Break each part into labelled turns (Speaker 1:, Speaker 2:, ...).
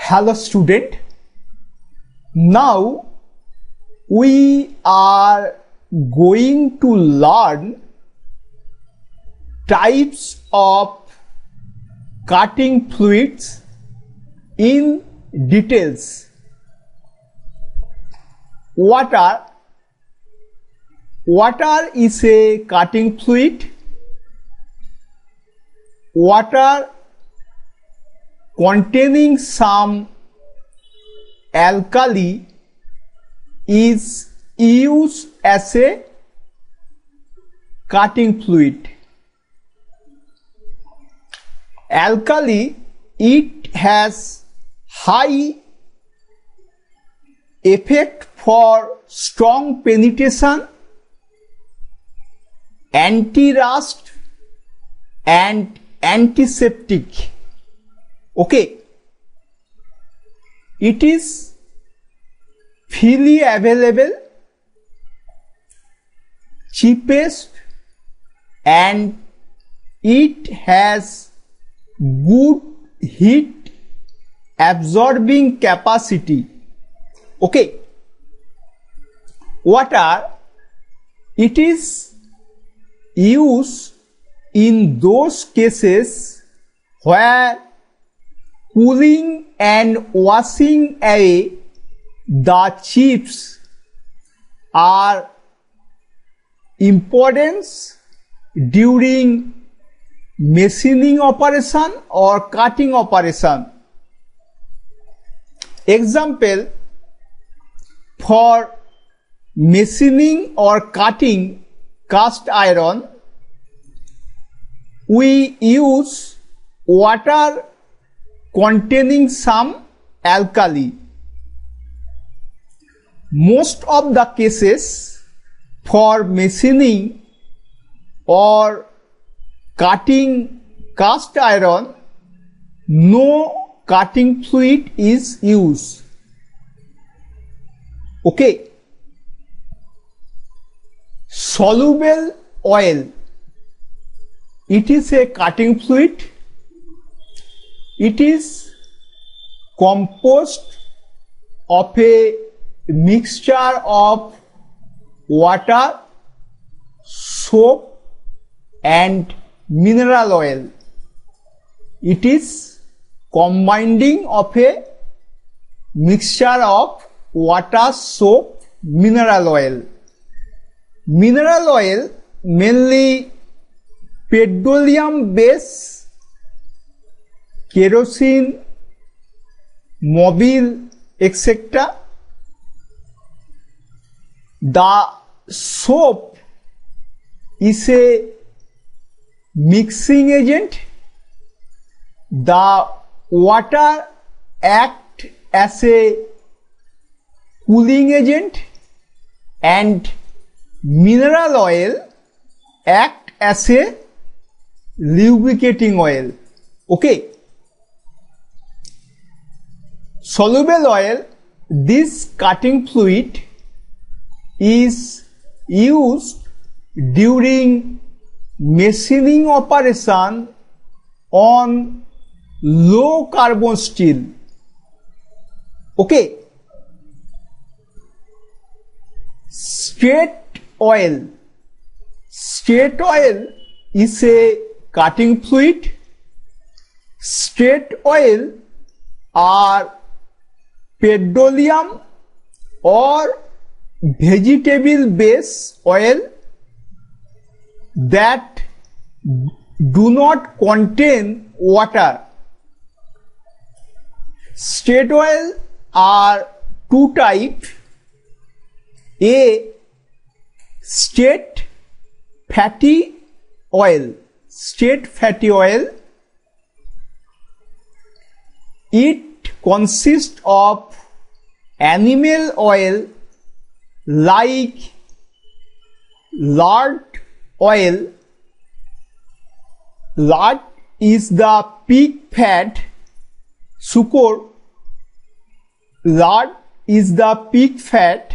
Speaker 1: Hello student, now we are going to learn types of cutting fluids in details. Water is a cutting fluid. Water containing some alkali is used as a cutting fluid. Alkali, it has high effect for strong penetration, anti-rust and antiseptic. Okay, it is freely available, cheapest, and it has good heat absorbing capacity. Okay, water, it is used in those cases where cooling and washing away the chips are important during machining operation or cutting operation. Example, for machining or cutting cast iron, we use water containing some alkali. Most of the cases for machining or cutting cast iron, no cutting fluid is used. Okay. Soluble oil, it is a cutting fluid. It is composed of a mixture of water, soap and mineral oil. It is combining of a mixture of water, soap, mineral oil. Mineral oil mainly petroleum base, kerosene, mobile, etc. The soap is a mixing agent. The water acts as a cooling agent and mineral oil act as a lubricating oil. Okay. Soluble oil, this cutting fluid is used during machining operation on low carbon steel. Okay. Straight oil. Straight oil is a cutting fluid. Straight oil are petroleum or vegetable base oil that do not contain water. Straight oil are two types. A, straight fatty oil. Straight fatty oil, it consists of animal oil like lard oil. Lard is the pig fat. Sukor, lard is the pig fat.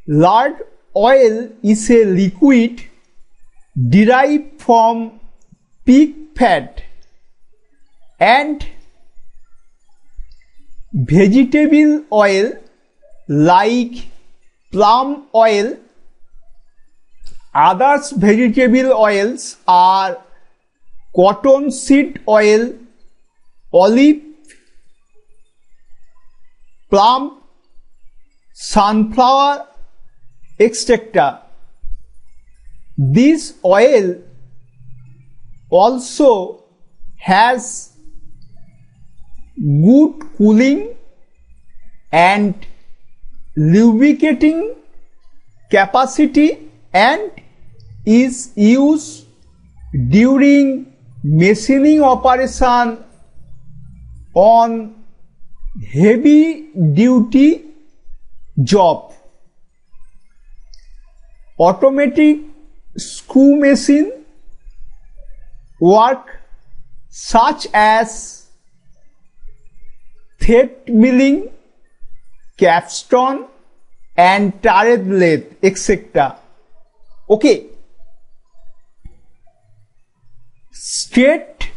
Speaker 1: Lard oil is a liquid derived from pig fat and vegetable oil like palm oil. Others vegetable oils are cottonseed oil, olive, palm, sunflower, etc. This oil also has good cooling and lubricating capacity and is used during machining operation on heavy duty job. Automatic screw machine work such as thread milling, capstone and turret lathe, etc. Okay. Straight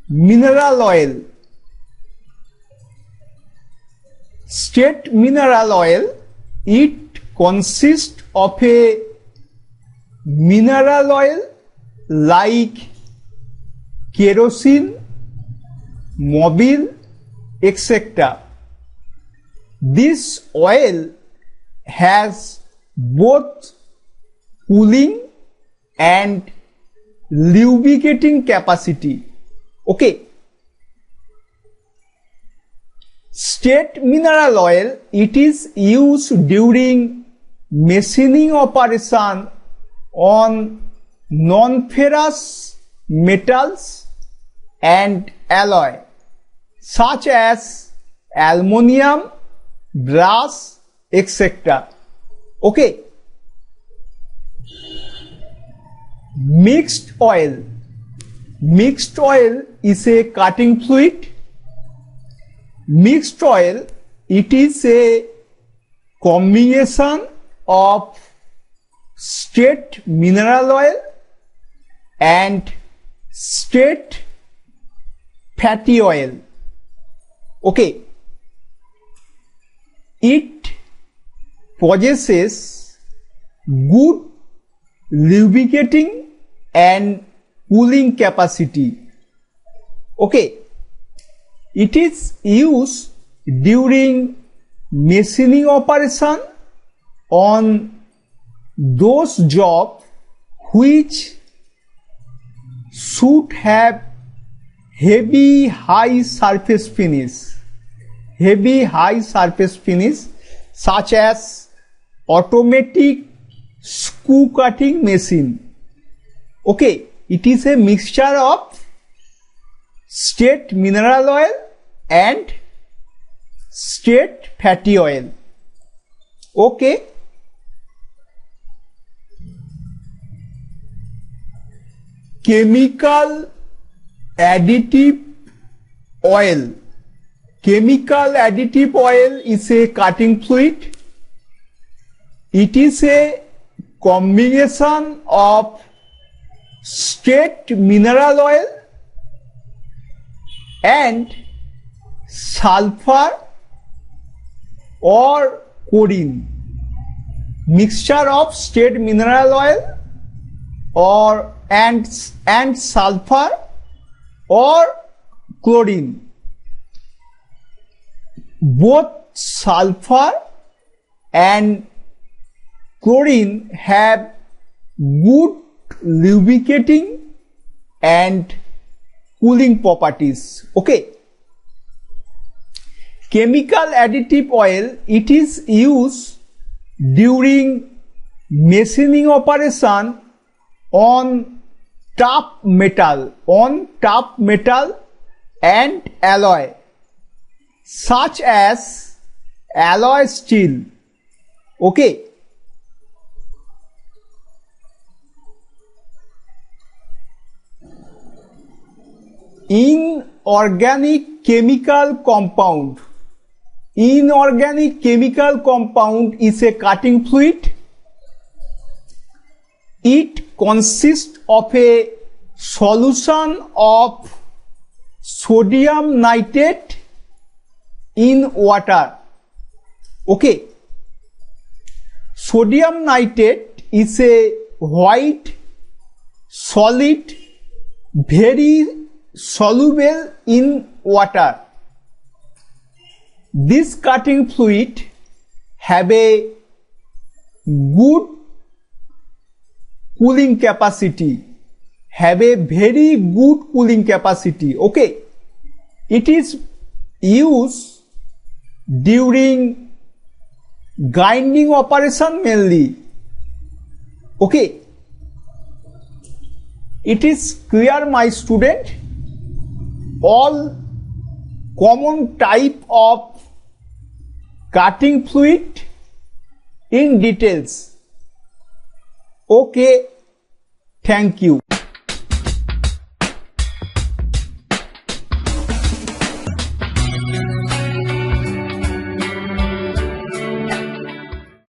Speaker 1: mineral oil. Straight mineral oil, it consists of a mineral oil like kerosene, mobil, etc. This oil has both cooling and lubricating capacity. Okay. Straight mineral oil, it is used during machining operation on non-ferrous metals and alloy such as aluminum, brass, etc. Okay. Mixed oil. Mixed oil is a cutting fluid. Mixed oil, it is a combination of straight mineral oil and straight fatty oil. Okay. It possesses good lubricating and cooling capacity. Okay. It is used during machining operation on those jobs which should have heavy high surface finish. Heavy high surface finish such as automatic screw cutting machine. Okay, it is a mixture of straight mineral oil and straight fatty oil. Okay. Chemical additive oil. Chemical additive oil is a cutting fluid. It is a combination of straight mineral oil and sulfur or chlorine. Mixture of straight mineral oil or and sulfur or chlorine. Both sulfur and chlorine have good lubricating and cooling properties. Okay. Chemical additive oil, it is used during machining operation on tough metal and alloy such as alloy steel. Okay. Inorganic chemical compound. Inorganic chemical compound is a cutting fluid. It consists of a solution of sodium nitrate in water. Okay. Sodium nitrate is a white solid, very soluble in water. This cutting fluid have a good cooling capacity, have a very good cooling capacity. Okay, it is used during grinding operation mainly. Okay, it is clear, my student, all common type of cutting fluid in details. Okay, thank you.